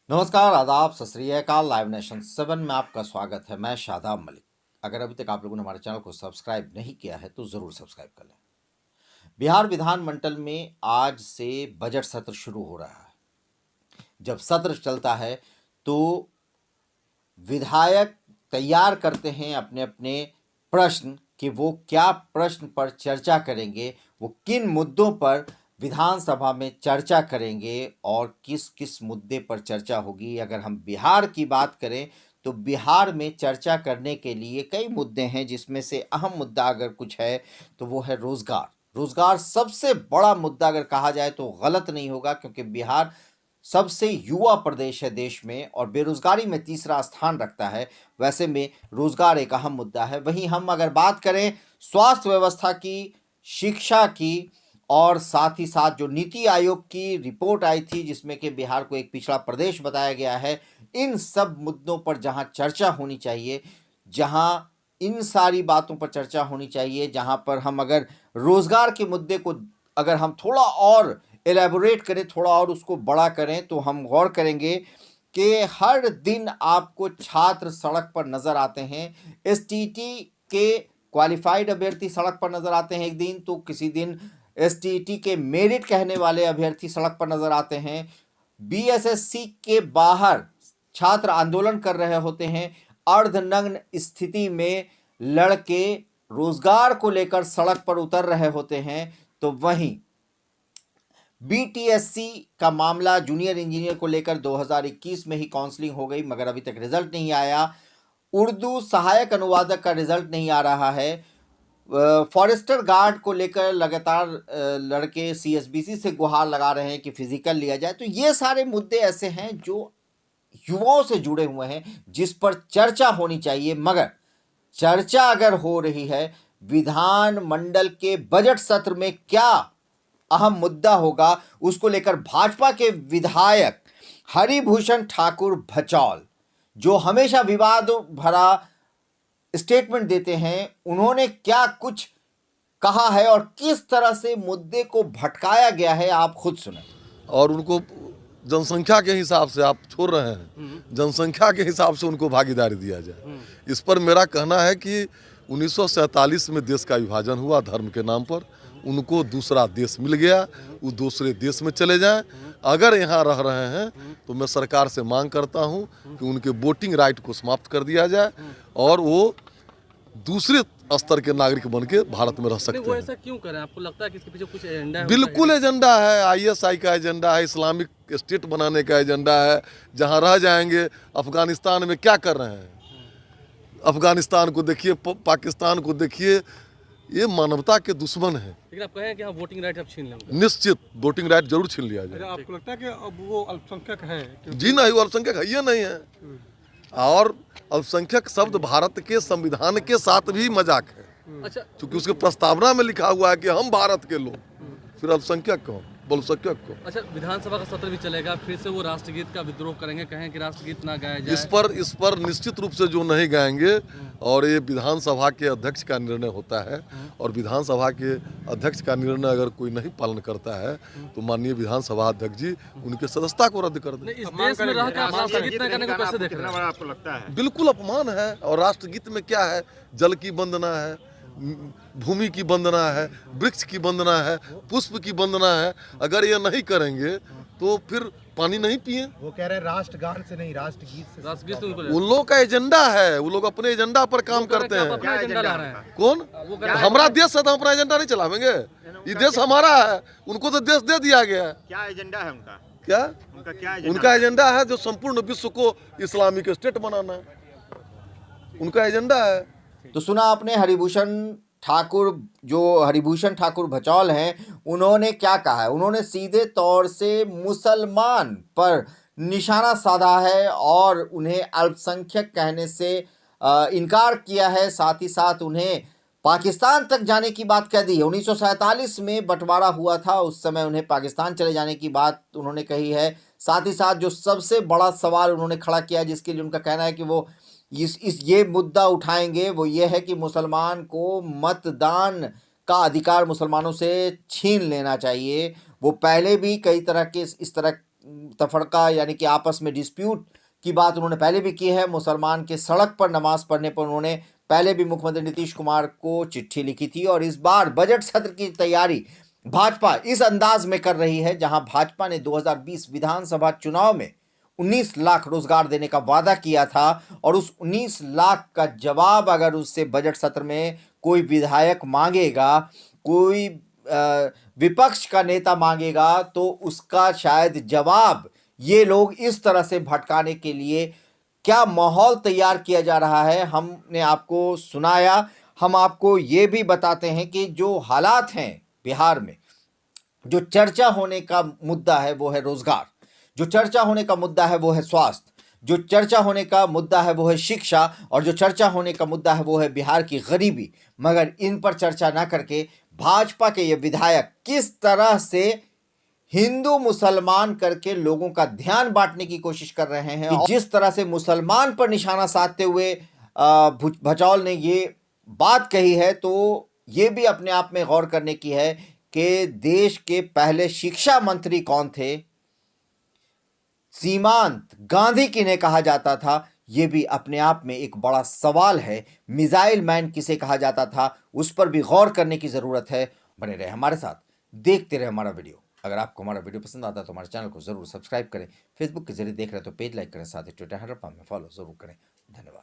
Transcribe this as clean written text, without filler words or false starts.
नमस्कार, आदाब, सत श्री अकाल। लाइव नेशन 7 में आपका स्वागत है। मैं शादाब मलिक। अगर अभी तक आप लोगों ने हमारे चैनल को सब्सक्राइब नहीं किया है तो ज़रूर सब्सक्राइब कर लें। बिहार विधानमंडल में आज से बजट सत्र शुरू हो रहा है। जब सत्र चलता है तो विधायक तैयार करते हैं अपने अपने प्रश्न कि वो क्या प्रश्न पर चर्चा करेंगे, वो किन मुद्दों पर विधानसभा में चर्चा करेंगे और किस किस मुद्दे पर चर्चा होगी। अगर हम बिहार की बात करें तो बिहार में चर्चा करने के लिए कई मुद्दे हैं, जिसमें से अहम मुद्दा अगर कुछ है तो वो है रोजगार। रोजगार सबसे बड़ा मुद्दा अगर कहा जाए तो गलत नहीं होगा, क्योंकि बिहार सबसे युवा प्रदेश है देश में और बेरोजगारी में तीसरा स्थान रखता है। वैसे में रोजगार एक अहम मुद्दा है। वहीं हम अगर बात करें स्वास्थ्य व्यवस्था की, शिक्षा की और साथ ही साथ जो नीति आयोग की रिपोर्ट आई थी जिसमें कि बिहार को एक पिछड़ा प्रदेश बताया गया है, इन सब मुद्दों पर जहां चर्चा होनी चाहिए, जहां इन सारी बातों पर चर्चा होनी चाहिए, जहां पर हम अगर रोजगार के मुद्दे को अगर हम थोड़ा और एलेबोरेट करें, थोड़ा और उसको बड़ा करें, तो हम गौर करेंगे कि हर दिन आपको छात्र सड़क पर नजर आते हैं। एसटीटी के क्वालिफाइड अभ्यर्थी सड़क पर नजर आते हैं एक दिन, तो किसी दिन एसटीटी के मेरिट कहने वाले अभ्यर्थी सड़क पर नजर आते हैं। बीएसएससी के बाहर छात्र आंदोलन कर रहे होते हैं। अर्धनग्न स्थिति में लड़के रोजगार को लेकर सड़क पर उतर रहे होते हैं। तो वहीं बीटीएससी का मामला जूनियर इंजीनियर को लेकर 2021 में ही काउंसलिंग हो गई, मगर अभी तक रिजल्ट नहीं आया। उर्दू सहायक अनुवादक का रिजल्ट नहीं आ रहा है। फॉरेस्टर गार्ड को लेकर लगातार लड़के सीएसबीसी से गुहार लगा रहे हैं कि फिजिकल लिया जाए। तो ये सारे मुद्दे ऐसे हैं जो युवाओं से जुड़े हुए हैं, जिस पर चर्चा होनी चाहिए। मगर चर्चा अगर हो रही है, विधानमंडल के बजट सत्र में क्या अहम मुद्दा होगा, उसको लेकर भाजपा के विधायक हरिभूषण ठाकुर भचौल, जो हमेशा विवाद भरा स्टेटमेंट देते हैं, उन्होंने क्या कुछ कहा है और किस तरह से मुद्दे को भटकाया गया है, आप खुद सुने। और उनको जनसंख्या के हिसाब से आप छोड़ रहे हैं, जनसंख्या के हिसाब से उनको भागीदारी दिया जाए। इस पर मेरा कहना है कि 1947 में देश का विभाजन हुआ धर्म के नाम पर, उनको दूसरा देश मिल गया, वो दूसरे देश में चले जाएं। अगर यहाँ रह रहे हैं तो मैं सरकार से मांग करता हूँ कि उनके वोटिंग राइट को समाप्त कर दिया जाए और वो दूसरे स्तर के नागरिक बन के भारत में रह सकते हैं। वो ऐसा क्यों करें? आपको लगता है कि इसके पीछे कुछ एजेंडा है? बिल्कुल एजेंडा है, आईएसआई का एजेंडा है, इस्लामिक स्टेट बनाने का एजेंडा है। जहां रह जाएंगे, अफगानिस्तान में क्या कर रहे हैं, अफगानिस्तान को देखिए, पाकिस्तान को देखिए, ये मानवता के दुश्मन है। लेकिन आप कहें कि हाँ वोटिंग राइट आप छीन लेंगे। निश्चित वोटिंग राइट जरूर छीन लिया जाए। आपको लगता है कि अब वो अल्पसंख्यक है? जी नहीं, वो अल्पसंख्यक है, ये नहीं है। और अल्पसंख्यक शब्द भारत के संविधान के साथ भी मजाक है। अच्छा, क्योंकि उसके प्रस्तावना में लिखा हुआ है कि हम भारत के लोग, फिर अल्पसंख्यक कौन, बहुसंख्यक को। अच्छा, विधानसभा का सत्र भी चलेगा, फिर से वो राष्ट्रगीत का विद्रोह करेंगे, कहें कि राष्ट्रगीत ना गाया जाए। इस पर निश्चित रूप से जो नहीं गाएंगे, और ये विधानसभा के अध्यक्ष का निर्णय होता है, और विधानसभा के अध्यक्ष का निर्णय अगर कोई नहीं पालन करता है तो माननीय विधानसभा अध्यक्ष जी उनके सदस्यता को रद्द कर दें। इस देश में रहकर आप राष्ट्रगीत ना गाने को कैसे देख रहे हैं? आपको लगता है बिल्कुल अपमान है। और राष्ट्रगीत में क्या है, जल की वंदना है, भूमि की वंदना है, वृक्ष की वंदना है, पुष्प की वंदना है। अगर ये नहीं करेंगे तो फिर पानी नहीं पिए। वो कह रहे हैं राष्ट्रगान से नहीं, राष्ट्रगीत से। राष्ट्रगीत से उनको उन लोगों का एजेंडा है, वो लोग अपने एजेंडा पर काम करते हैं। अपना एजेंडा ला रहे हैं। कौन? हमारा देश है तो हम अपना एजेंडा नहीं चलावेंगे। ये देश हमारा है, उनको तो देश दे दिया गया है। क्या एजेंडा है उनका? क्या उनका क्या उनका एजेंडा है? जो संपूर्ण विश्व को इस्लामिक स्टेट बनाना है, उनका एजेंडा है। तो सुना आपने हरिभूषण ठाकुर, जो हरिभूषण ठाकुर भचौल हैं, उन्होंने क्या कहा है। उन्होंने सीधे तौर से मुसलमान पर निशाना साधा है और उन्हें अल्पसंख्यक कहने से इनकार किया है। साथ ही साथ उन्हें पाकिस्तान तक जाने की बात कह दी है। 1947 में बंटवारा हुआ था, उस समय उन्हें पाकिस्तान चले जाने की बात उन्होंने कही है। साथ ही साथ जो सबसे बड़ा सवाल उन्होंने खड़ा किया, जिसके लिए उनका कहना है कि वो ये मुद्दा उठाएंगे, वो ये है कि मुसलमान को मतदान का अधिकार मुसलमानों से छीन लेना चाहिए। वो पहले भी कई तरह के इस तरह तफरका यानी कि आपस में डिस्प्यूट की बात उन्होंने पहले भी की है। मुसलमान के सड़क पर नमाज पढ़ने पर उन्होंने पहले भी मुख्यमंत्री नीतीश कुमार को चिट्ठी लिखी थी। और इस बार बजट सत्र की तैयारी भाजपा इस अंदाज में कर रही है, जहां भाजपा ने 2020 विधानसभा चुनाव में 19 लाख रोजगार देने का वादा किया था, और उस 19 लाख का जवाब अगर उससे बजट सत्र में कोई विधायक मांगेगा, कोई विपक्ष का नेता मांगेगा, तो उसका शायद जवाब ये लोग इस तरह से भटकाने के लिए क्या माहौल तैयार किया जा रहा है हमने आपको सुनाया। हम आपको ये भी बताते हैं कि जो हालात हैं बिहार में, जो चर्चा होने का मुद्दा है वो है रोजगार, जो चर्चा होने का मुद्दा है वो है स्वास्थ्य, जो चर्चा होने का मुद्दा है वो है शिक्षा, और जो चर्चा होने का मुद्दा है वो है बिहार की गरीबी। मगर इन पर चर्चा ना करके भाजपा के ये विधायक किस तरह से हिंदू मुसलमान करके लोगों का ध्यान बांटने की कोशिश कर रहे हैं। और जिस तरह से मुसलमान पर निशाना साधते हुए भचौल ने ये बात कही है, तो ये भी अपने आप में गौर करने की है कि देश के पहले शिक्षा मंत्री कौन थे, सीमांत गांधी किन्हें कहा जाता था, ये भी अपने आप में एक बड़ा सवाल है। मिसाइल मैन किसे कहा जाता था, उस पर भी गौर करने की ज़रूरत है। बने रहे हमारे साथ, देखते रहे हमारा वीडियो। अगर आपको हमारा वीडियो पसंद आता है तो हमारे चैनल को ज़रूर सब्सक्राइब करें। फेसबुक के जरिए देख रहे हैं तो पेज लाइक करें, साथ ही ट्विटर हैंडल पर हमें फॉलो ज़रूर करें। धन्यवाद।